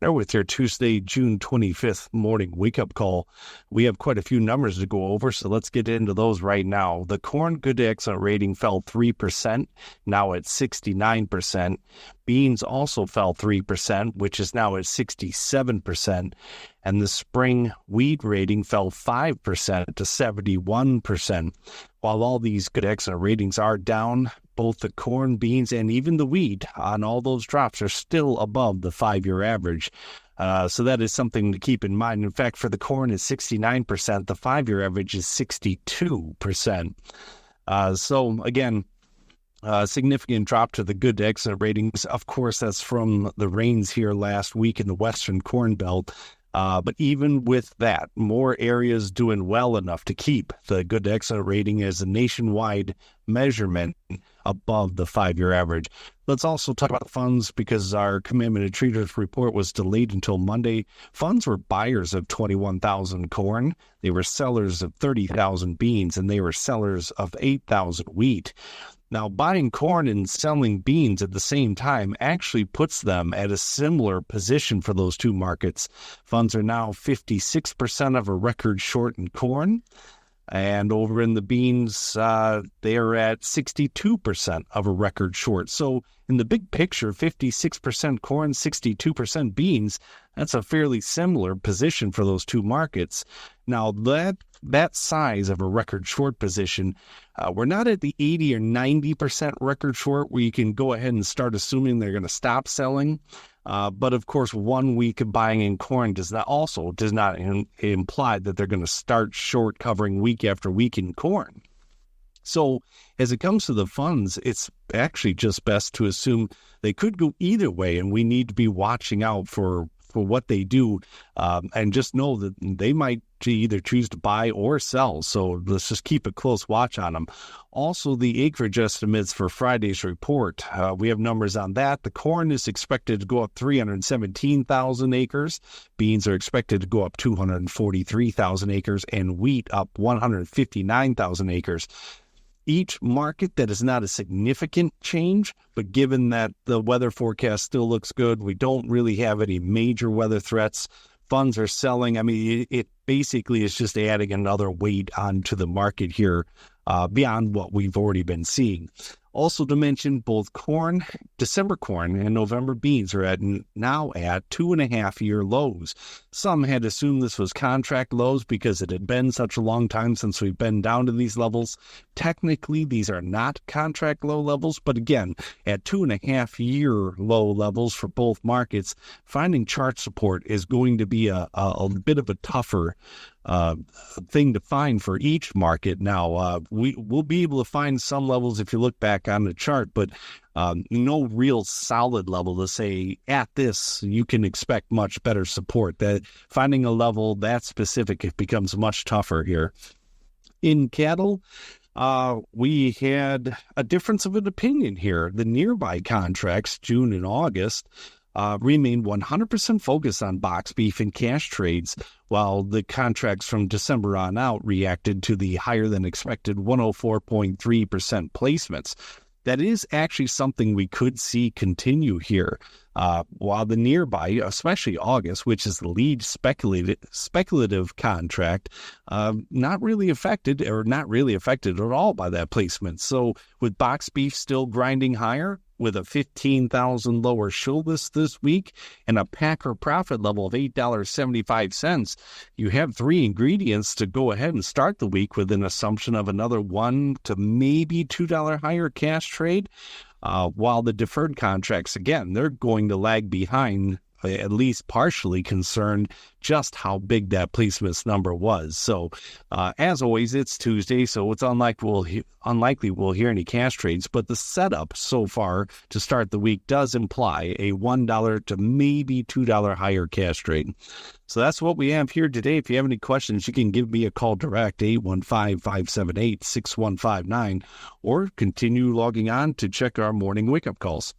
There with your Tuesday, June 25th morning wake-up call. We have quite a few numbers to go over, so let's get into those right now. The corn good to excellent rating fell 3%, now at 69%. Beans also fell 3%, which is now at 67%. And the spring wheat rating fell 5% to 71%. While all these good excellent ratings are down, both the corn, beans, and even the wheat on all those drops are still above the 5-year average. So that is something to keep in mind. In fact, for the corn is 69%. The 5-year average is 62%. So again, significant drop to the good to excellent ratings. Of course, that's from the rains here last week in the Western Corn Belt. But even with that, more areas doing well enough to keep the good to excellent rating as a nationwide measurement above the 5-year average. Let's also talk about the funds because our Commandment Treaters report was delayed until Monday. Funds were buyers of 21,000 corn. They were sellers of 30,000 beans, and they were sellers of 8,000 wheat. Now, buying corn and selling beans at the same time actually puts them at a similar position for those two markets. Funds are now 56% of a record short in corn. And over in the beans, they are at 62% of a record short. So in the big picture, 56% corn, 62% beans, that's a fairly similar position for those two markets. Now, that size of a record short position, we're not at the 80 or 90% record short where you can go ahead and start assuming they're going to stop selling. But of course, 1 week of buying in corn does not imply that they're going to start short covering week after week in corn. So as it comes to the funds, it's actually just best to assume they could go either way, and we need to be watching out for what they do, and just know that they might either choose to buy or sell. So let's just keep a close watch on them. Also, the acreage estimates for Friday's report, we have numbers on that. The corn is expected to go up 317,000 acres. Beans are expected to go up 243,000 acres, and wheat up 159,000 acres. Each market, that is not a significant change, but given that the weather forecast still looks good, we don't really have any major weather threats. Funds are selling. I mean, it basically is just adding another weight onto the market here beyond what we've already been seeing. Also to mention, both corn, December corn, and November beans are now at 2.5-year lows. Some had assumed this was contract lows because it had been such a long time since we've been down to these levels. Technically, these are not contract low levels, but again, at 2.5-year low levels for both markets, finding chart support is going to be a bit of a tougher thing to find for each market. Now, we'll be able to find some levels if you look back on the chart, but no real solid level to say at this you can expect much better support. That finding a level that specific, it becomes much tougher here. In cattle, we had a difference of an opinion here. The nearby contracts, June and August, remained 100% focused on box beef and cash trades, while the contracts from December on out reacted to the higher than expected 104.3% placements. That is actually something we could see continue here. While the nearby, especially August, which is the lead speculative contract, not really affected at all by that placement. So with box beef still grinding higher, with a 15,000 lower show this week and a packer profit level of $8.75, you have three ingredients to go ahead and start the week with an assumption of another $1 to maybe $2 higher cash trade. While the deferred contracts, again, they're going to lag behind, at least partially concerned just how big that placements number was. So, as always, it's Tuesday, so it's unlikely we'll hear any cash trades, but the setup so far to start the week does imply a $1 to maybe $2 higher cash trade. So that's what we have here today. If you have any questions, you can give me a call direct, 815-578-6159, or continue logging on to check our morning wake-up calls.